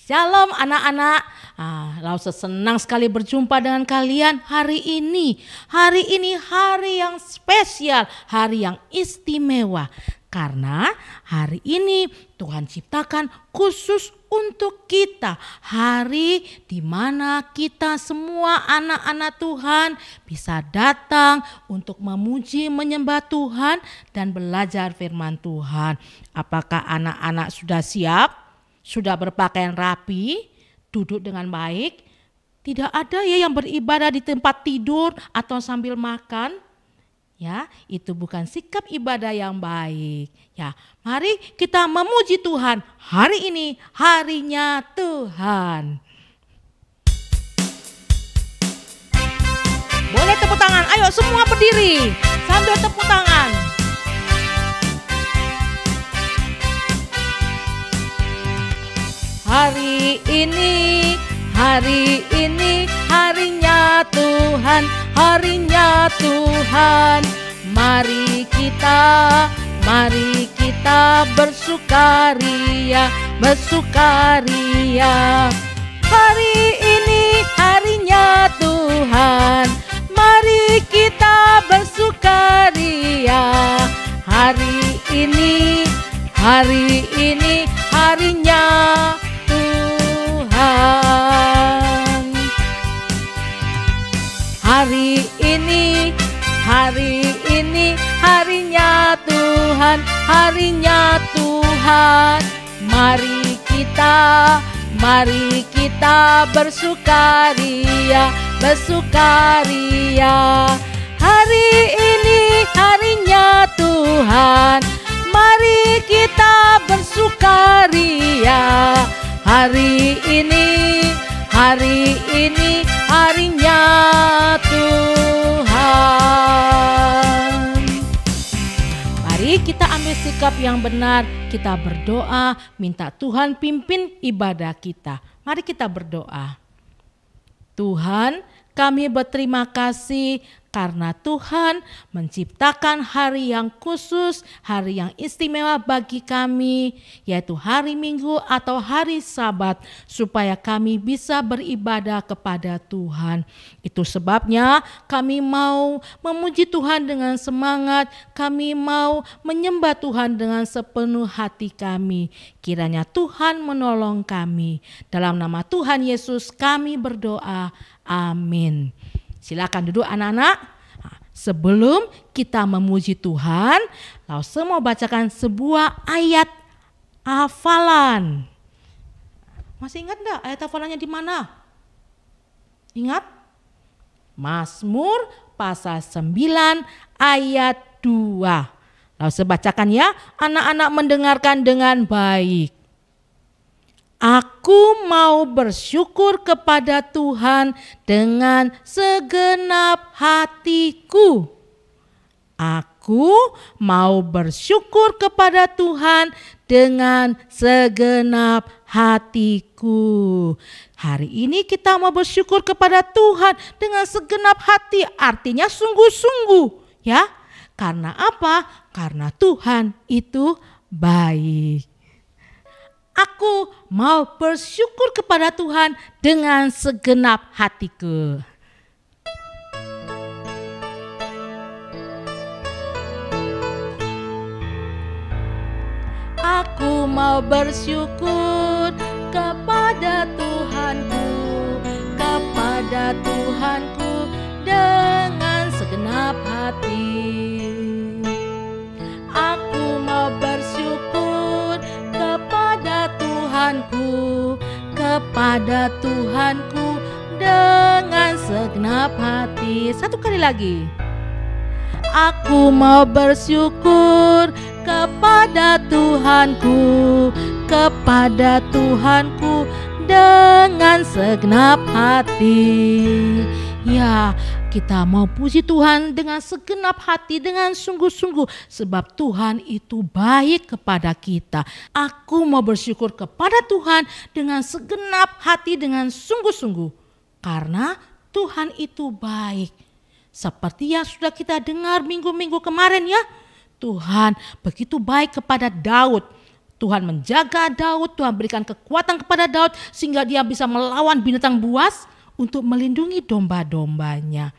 Shalom anak-anak. Lausa senang sekali berjumpa dengan kalian hari ini. Hari ini hari yang spesial, hari yang istimewa. Karena hari ini Tuhan ciptakan khusus untuk kita. Hari di mana kita semua anak-anak Tuhan bisa datang untuk memuji, menyembah Tuhan dan belajar firman Tuhan. Apakah anak-anak sudah siap? Sudah berpakaian rapi, duduk dengan baik? Tidak ada ya yang beribadah di tempat tidur atau sambil makan. Ya, itu bukan sikap ibadah yang baik. Ya, mari kita memuji Tuhan. Hari ini harinya Tuhan. Boleh tepuk tangan. Ayo semua berdiri sambil tepuk tangan. Hari ini harinya Tuhan, harinya Tuhan. Mari kita bersukaria, bersukaria. Hari ini harinya Tuhan, mari kita bersukaria. Hari ini harinya Tuhan. Hari ini harinya Tuhan, harinya Tuhan. Mari kita bersukaria, bersukaria. Hari ini harinya Tuhan, mari kita bersukaria. Hari ini harinya Tuhan. Mari kita ambil sikap yang benar, kita berdoa, minta Tuhan pimpin ibadah kita. Mari kita berdoa. Tuhan, kami berterima kasih karena Tuhan menciptakan hari yang khusus, hari yang istimewa bagi kami, yaitu hari Minggu atau hari Sabat, supaya kami bisa beribadah kepada Tuhan. Itu sebabnya kami mau memuji Tuhan dengan semangat, kami mau menyembah Tuhan dengan sepenuh hati kami. Kiranya Tuhan menolong kami. Dalam nama Tuhan Yesus kami berdoa. Amin. Silakan duduk anak-anak. Sebelum kita memuji Tuhan, Lause mau bacakan sebuah ayat hafalan. Masih ingat enggak ayat hafalannya di mana? Ingat? Mazmur pasal 9 ayat 2. Lause bacakan ya, anak-anak mendengarkan dengan baik. Aku mau bersyukur kepada Tuhan dengan segenap hatiku. Aku mau bersyukur kepada Tuhan dengan segenap hatiku. Hari ini kita mau bersyukur kepada Tuhan dengan segenap hati, artinya sungguh-sungguh, ya. Karena apa? Karena Tuhan itu baik. Aku mau bersyukur kepada Tuhan dengan segenap hatiku. Aku mau bersyukur kepada Tuhanku, kepada Tuhanku dengan segenap hati. Aku mau bersyukur kepada Tuhanku, kepada Tuhanku dengan segenap hati. Satu kali lagi. Aku mau bersyukur kepada Tuhanku, kepada Tuhanku dengan segenap hati. Ya, kita mau puji Tuhan dengan segenap hati, dengan sungguh-sungguh, sebab Tuhan itu baik kepada kita. Aku mau bersyukur kepada Tuhan dengan segenap hati, dengan sungguh-sungguh, karena Tuhan itu baik. Seperti yang sudah kita dengar minggu-minggu kemarin ya, Tuhan begitu baik kepada Daud. Tuhan menjaga Daud, Tuhan berikan kekuatan kepada Daud sehingga dia bisa melawan binatang buas untuk melindungi domba-dombanya.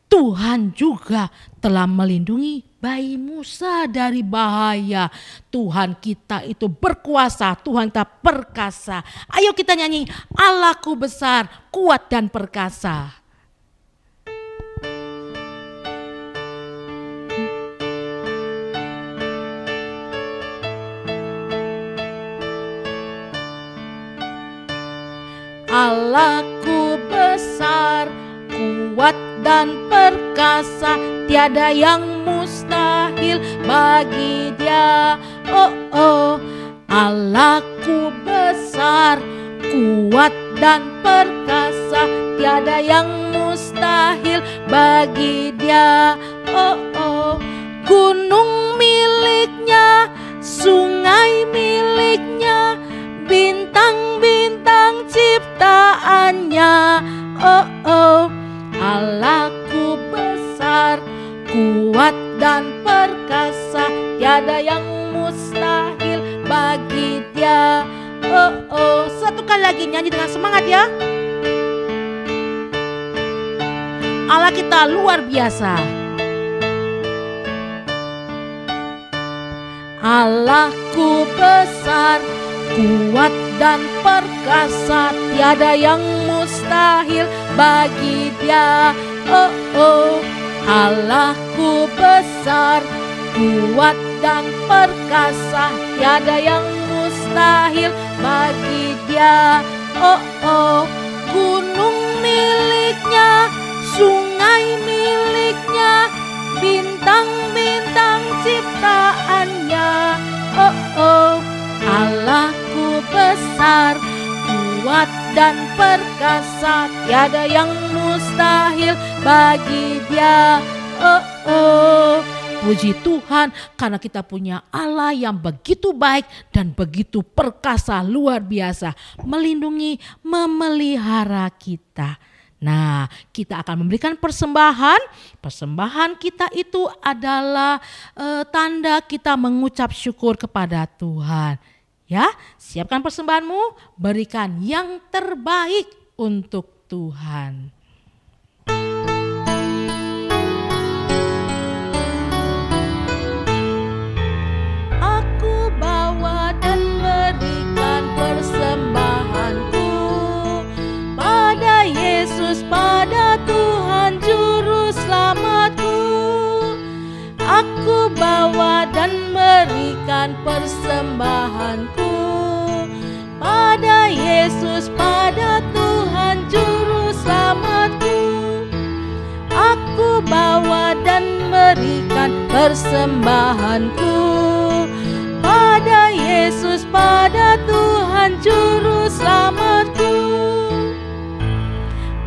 Tuhan juga telah melindungi bayi Musa dari bahaya. Tuhan kita itu berkuasa, Tuhan kita perkasa. Ayo kita nyanyi, Allahku besar, kuat dan perkasa. Allahku besar, kuat dan perkasa, tiada yang mustahil bagi Dia. Oh oh, Allahku besar, kuat dan perkasa, tiada yang mustahil bagi Dia. Oh oh, gunung miliknya, sungai miliknya, bintang-bintang ciptaannya. Oh oh, Allahku besar, kuat dan perkasa, tiada yang mustahil bagi Dia. Oh oh, satu kali lagi nyanyi dengan semangat ya. Allah kita luar biasa. Allahku besar, kuat dan perkasa, tiada yang mustahil bagi Dia. Oh oh, Allahku besar, kuat dan perkasa, tiada yang mustahil bagi Dia. Oh oh, gunung miliknya, sungai miliknya, bintang-bintang ciptaannya. Oh oh, Allahku besar, kuat dan perkasa, tiada yang mustahil bagi Dia. Oh oh, puji Tuhan karena kita punya Allah yang begitu baik dan begitu perkasa, luar biasa, melindungi, memelihara kita. Nah, kita akan memberikan persembahan. Persembahan kita itu adalah tanda kita mengucap syukur kepada Tuhan. Ya, siapkan persembahanmu, berikan yang terbaik untuk Tuhan. Aku bawa dan berikan persembahanku pada Yesus, pada Tuhan Juru Selamatku. Aku bawa dan berikan persembahanku pada Yesus, pada Tuhan Juru Selamatku. Aku bawa dan berikan persembahanku pada Yesus, pada Tuhan Juru Selamatku.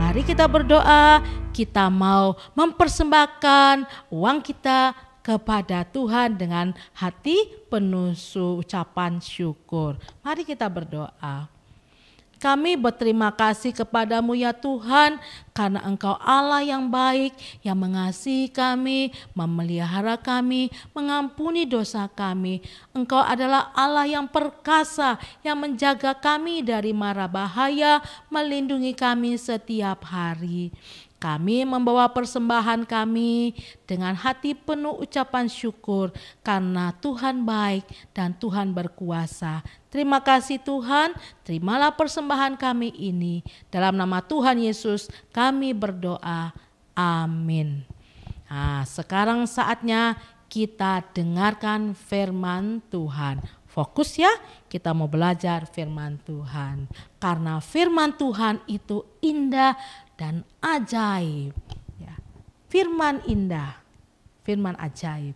Mari kita berdoa, kita mau mempersembahkan uang kita kepada Tuhan dengan hati penuh ucapan syukur. Mari kita berdoa. Kami berterima kasih kepadamu ya Tuhan, karena Engkau Allah yang baik, yang mengasihi kami, memelihara kami, mengampuni dosa kami. Engkau adalah Allah yang perkasa, yang menjaga kami dari mara bahaya, melindungi kami setiap hari. Kami membawa persembahan kami dengan hati penuh ucapan syukur karena Tuhan baik dan Tuhan berkuasa. Terima kasih Tuhan, terimalah persembahan kami ini. Dalam nama Tuhan Yesus kami berdoa. Amin. Nah, sekarang saatnya kita dengarkan firman Tuhan. Fokus ya, kita mau belajar firman Tuhan. Karena firman Tuhan itu indah dan ajaib. Ya, firman indah, firman ajaib.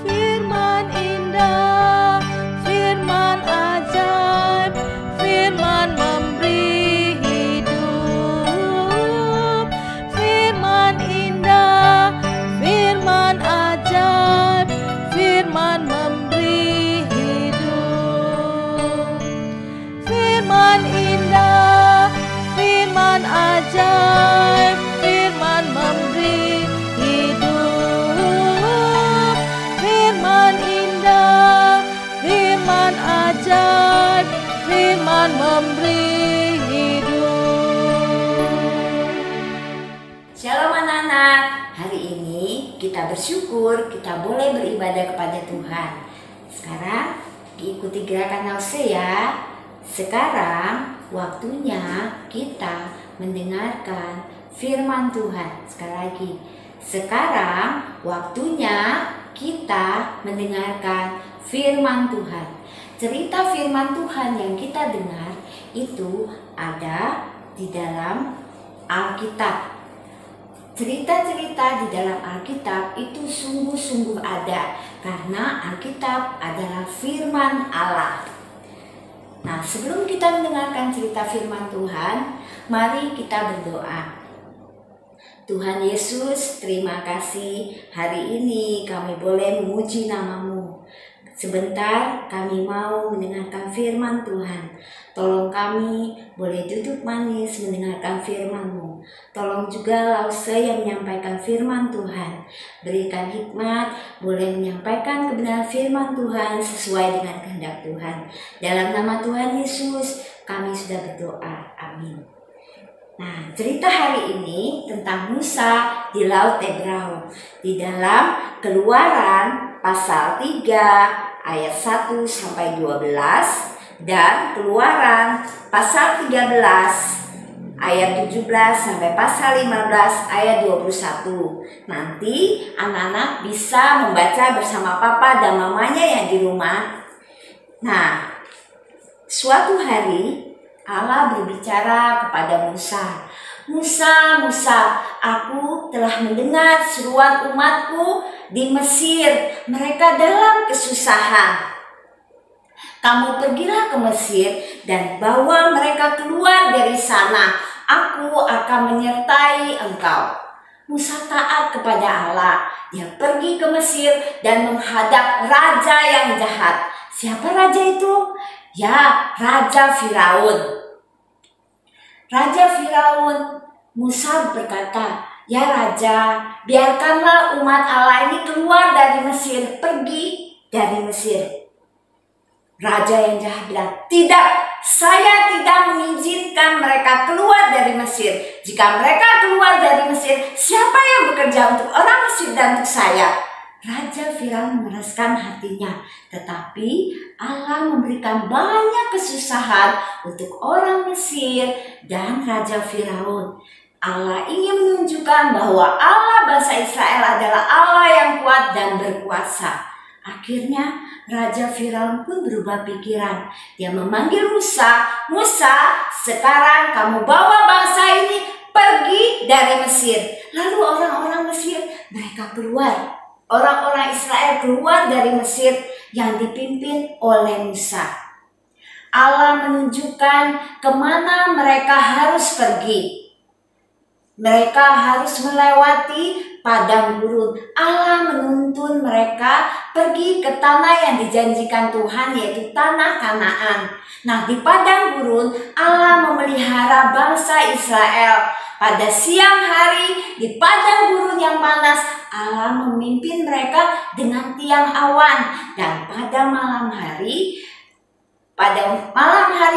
Firman indah, firman ajaib, firman memberi hidup. Firman indah, firman ajaib, firman memberi hidup. Firman indah, firman bersyukur, kita boleh beribadah kepada Tuhan. Sekarang diikuti gerakan Nause ya. Sekarang waktunya kita mendengarkan firman Tuhan. Sekali lagi, sekarang waktunya kita mendengarkan firman Tuhan. Cerita firman Tuhan yang kita dengar itu ada di dalam Alkitab. Cerita-cerita di dalam Alkitab itu sungguh-sungguh ada, karena Alkitab adalah firman Allah. Nah, sebelum kita mendengarkan cerita firman Tuhan, mari kita berdoa. Tuhan Yesus, terima kasih hari ini kami boleh memuji nama-Mu. Sebentar kami mau mendengarkan firman Tuhan. Tolong kami boleh duduk manis mendengarkan firman-Mu. Tolong juga Lause yang menyampaikan firman Tuhan. Berikan hikmat, boleh menyampaikan kebenaran firman Tuhan sesuai dengan kehendak Tuhan. Dalam nama Tuhan Yesus kami sudah berdoa. Amin. Nah, cerita hari ini tentang Musa di Laut Tebrau. Di dalam Keluaran pasal 3 ayat 1 sampai 12 dan Keluaran pasal 13 ayat 17 sampai pasal 15 ayat 21. Nanti anak-anak bisa membaca bersama papa dan mamanya yang di rumah. Nah, suatu hari Allah berbicara kepada Musa. Musa, Musa, aku telah mendengar seruan umatku di Mesir. Mereka dalam kesusahan. Kamu pergilah ke Mesir dan bawa mereka keluar dari sana. Aku akan menyertai engkau. Musa taat kepada Allah. Dia pergi ke Mesir dan menghadap raja yang jahat. Siapa raja itu? Ya, Raja Firaun. Raja Firaun, Musa berkata, ya Raja, biarkanlah umat Allah ini keluar dari Mesir, pergi dari Mesir. Raja yang jahat bilang, tidak, saya tidak mengizinkan mereka keluar dari Mesir. Jika mereka keluar dari Mesir, siapa yang bekerja untuk orang Mesir dan untuk saya? Raja Firaun meraskan hatinya, tetapi Allah memberikan banyak kesusahan untuk orang Mesir dan Raja Firaun. Allah ingin menunjukkan bahwa Allah bangsa Israel adalah Allah yang kuat dan berkuasa. Akhirnya Raja Firaun pun berubah pikiran. Dia memanggil Musa, Musa, sekarang kamu bawa bangsa ini pergi dari Mesir. Lalu orang-orang Mesir mereka keluar. Orang-orang Israel keluar dari Mesir yang dipimpin oleh Musa. Allah menunjukkan kemana mereka harus pergi. Mereka harus melewati padang gurun. Allah menuntun mereka pergi ke tanah yang dijanjikan Tuhan, yaitu tanah Kanaan. Nah, di padang gurun Allah memelihara bangsa Israel. Pada siang hari di padang gurun yang panas, Allah memimpin mereka dengan tiang awan. Dan pada malam hari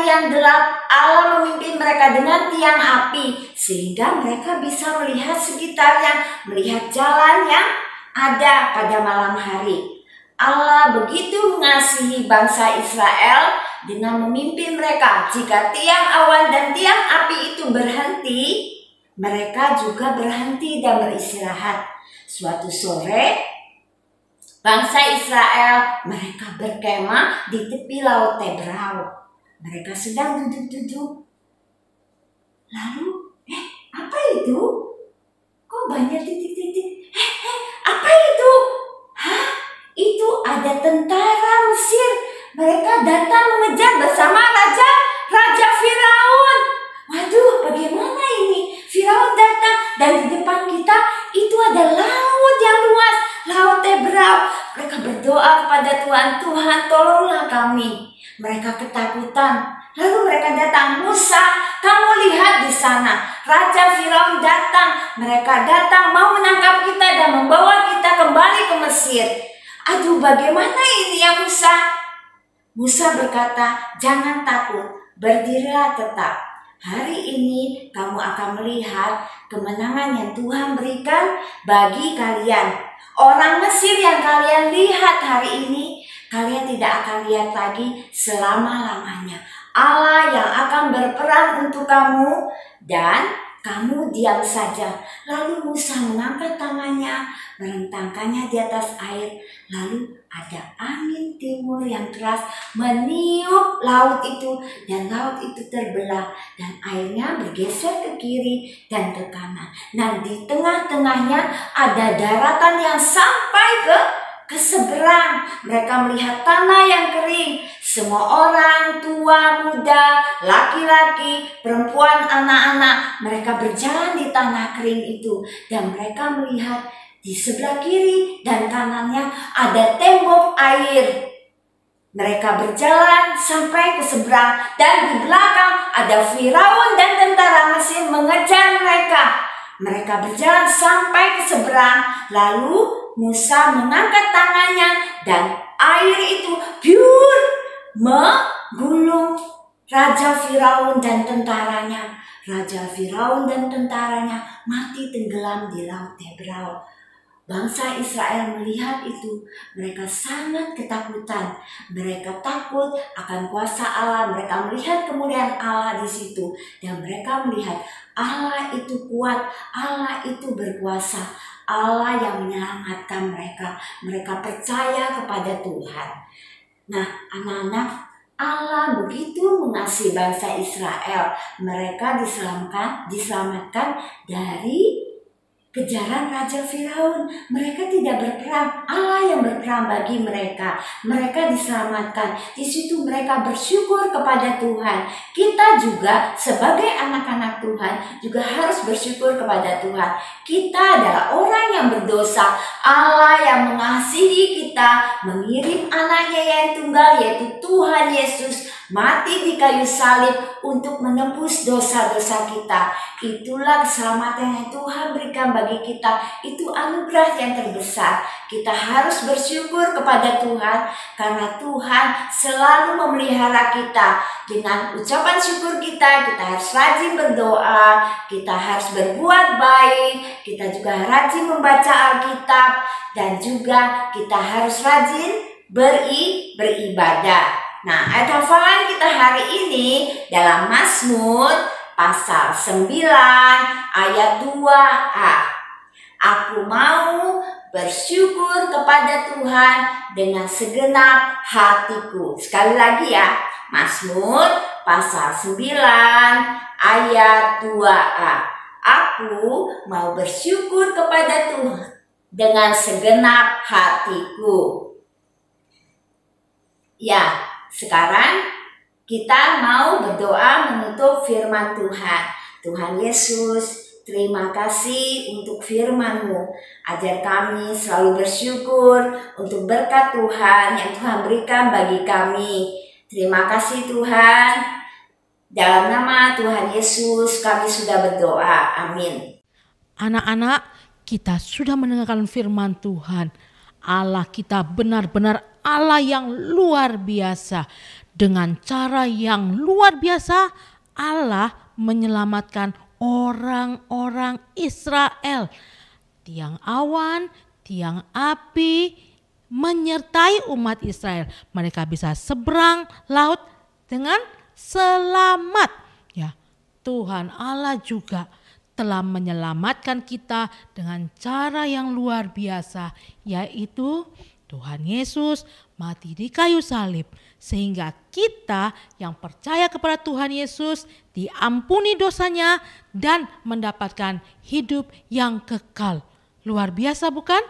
yang gelap, Allah memimpin mereka dengan tiang api, sehingga mereka bisa melihat sekitarnya, melihat jalan yang ada pada malam hari. Allah begitu mengasihi bangsa Israel dengan memimpin mereka. Jika tiang awan dan tiang api itu berhenti, mereka juga berhenti dan beristirahat. Suatu sore, bangsa Israel mereka berkemah di tepi Laut Tebrau. Mereka sedang duduk-duduk. Lalu, apa itu? Kok banyak titik-titik? Apa itu? Itu ada tentara Mesir. Mereka datang mengejar bersama Raja Firaun. Waduh, bagaimana ini? Firaun datang dan di depan kita itu ada laut yang luas, Laut Tebrau. Mereka berdoa kepada Tuhan, Tuhan tolonglah kami. Mereka ketakutan. Lalu mereka datang, Musa, kamu lihat di sana, Raja Firaun datang. Mereka datang mau menangkap kita dan membawa kita kembali ke Mesir. Aduh, bagaimana ini ya Musa? Musa berkata, jangan takut, berdirilah tetap. Hari ini kamu akan melihat kemenangan yang Tuhan berikan bagi kalian. Orang Mesir yang kalian lihat hari ini, kalian tidak akan lihat lagi selama-lamanya. Allah yang akan berperang untuk kamu dan kamu diam saja. Lalu Musa mengangkat tangannya, merentangkannya di atas air. Lalu ada angin timur yang keras meniup laut itu, dan laut itu terbelah dan airnya bergeser ke kiri dan ke kanan. Nah, di tengah-tengahnya ada daratan yang sampai ke seberang. Mereka melihat tanah yang kering. Semua orang, tua, muda, laki-laki, perempuan, anak-anak, mereka berjalan di tanah kering itu. Dan mereka melihat di sebelah kiri dan kanannya ada tembok air. Mereka berjalan sampai ke seberang dan di belakang ada Firaun dan tentara Mesir mengejar mereka. Mereka berjalan sampai ke seberang, lalu Musa mengangkat tangannya dan air itu menggulung Raja Firaun dan tentaranya. Raja Firaun dan tentaranya mati tenggelam di laut Tebrau. Bangsa Israel melihat itu, mereka sangat ketakutan. Mereka takut akan kuasa Allah. Mereka melihat kemuliaan Allah di situ, dan mereka melihat Allah itu kuat, Allah itu berkuasa, Allah yang menyelamatkan mereka. Mereka percaya kepada Tuhan. Nah, anak-anak, Allah begitu mengasihi bangsa Israel. Mereka diselamatkan dari kejaran Raja Firaun. Mereka tidak berperang, Allah yang berperang bagi mereka. Mereka diselamatkan. Di situ mereka bersyukur kepada Tuhan. Kita juga sebagai anak-anak Tuhan juga harus bersyukur kepada Tuhan. Kita adalah orang yang berdosa. Allah yang mengasihi kita mengirim anaknya yang tunggal, yaitu Tuhan Yesus, mati di kayu salib untuk menebus dosa-dosa kita. Itulah keselamatan yang Tuhan berikan bagi kita. Itu anugerah yang terbesar. Kita harus bersyukur kepada Tuhan karena Tuhan selalu memelihara kita. Dengan ucapan syukur kita harus rajin berdoa, kita harus berbuat baik, kita juga rajin membaca Alkitab, dan juga kita harus rajin beribadah. Nah, ayat hafalan kita hari ini dalam Mazmur pasal 9 ayat 2a. Aku mau bersyukur kepada Tuhan dengan segenap hatiku. Sekali lagi ya, Mazmur pasal 9 ayat 2a. Aku mau bersyukur kepada Tuhan dengan segenap hatiku. Ya, sekarang kita mau berdoa menutup firman Tuhan. Tuhan Yesus, terima kasih untuk firman-Mu. Ajar kami selalu bersyukur untuk berkat Tuhan yang Tuhan berikan bagi kami. Terima kasih Tuhan. Dalam nama Tuhan Yesus kami sudah berdoa. Amin. Anak-anak, kita sudah mendengarkan firman Tuhan. Allah kita benar-benar Allah yang luar biasa. Dengan cara yang luar biasa, Allah menyelamatkan orang-orang Israel. Tiang awan, tiang api menyertai umat Israel. Mereka bisa seberang laut dengan selamat. Ya, Tuhan Allah juga telah menyelamatkan kita dengan cara yang luar biasa, yaitu Tuhan Yesus mati di kayu salib, sehingga kita yang percaya kepada Tuhan Yesus diampuni dosanya dan mendapatkan hidup yang kekal. Luar biasa bukan?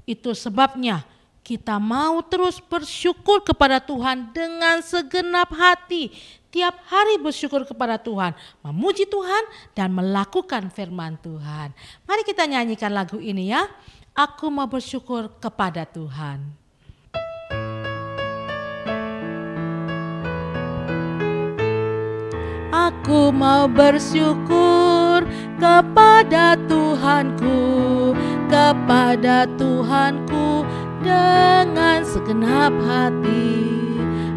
Itu sebabnya kita mau terus bersyukur kepada Tuhan dengan segenap hati. Tiap hari bersyukur kepada Tuhan, memuji Tuhan dan melakukan firman Tuhan. Mari kita nyanyikan lagu ini ya. Aku mau bersyukur kepada Tuhan. Aku mau bersyukur kepada Tuhanku, kepada Tuhanku dengan segenap hati.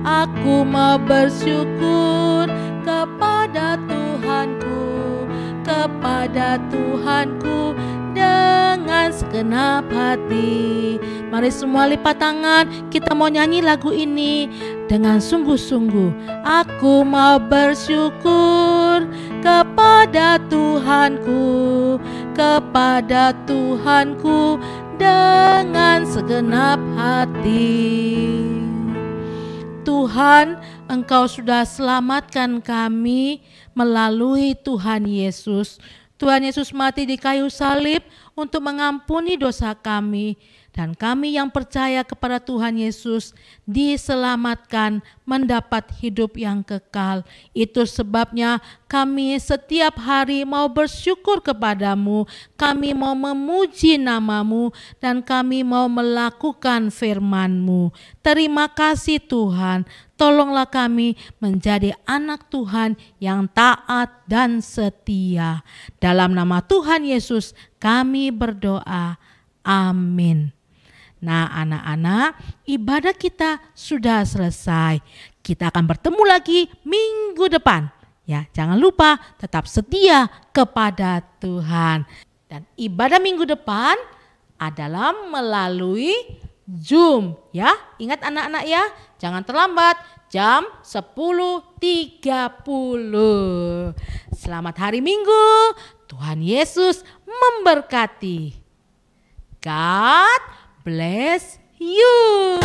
Aku mau bersyukur kepada Tuhanku, kepada Tuhanku dengan segenap segenap hati. Mari semua lipat tangan, kita mau nyanyi lagu ini dengan sungguh-sungguh. Aku mau bersyukur kepada Tuhanku, kepada Tuhanku dengan segenap hati. Tuhan, Engkau sudah selamatkan kami melalui Tuhan Yesus. Tuhan Yesus mati di kayu salib untuk mengampuni dosa kami. Dan kami yang percaya kepada Tuhan Yesus diselamatkan mendapat hidup yang kekal. Itu sebabnya kami setiap hari mau bersyukur kepadamu. Kami mau memuji namamu dan kami mau melakukan firman-Mu. Terima kasih Tuhan. Tolonglah kami menjadi anak Tuhan yang taat dan setia. Dalam nama Tuhan Yesus kami berdoa. Amin. Nah anak-anak, ibadah kita sudah selesai. Kita akan bertemu lagi minggu depan. Ya, jangan lupa tetap setia kepada Tuhan. Dan ibadah minggu depan adalah melalui Zoom. Ya, ingat anak-anak ya, jangan terlambat. Jam 10.30. Selamat hari Minggu. Tuhan Yesus memberkati. God bless you.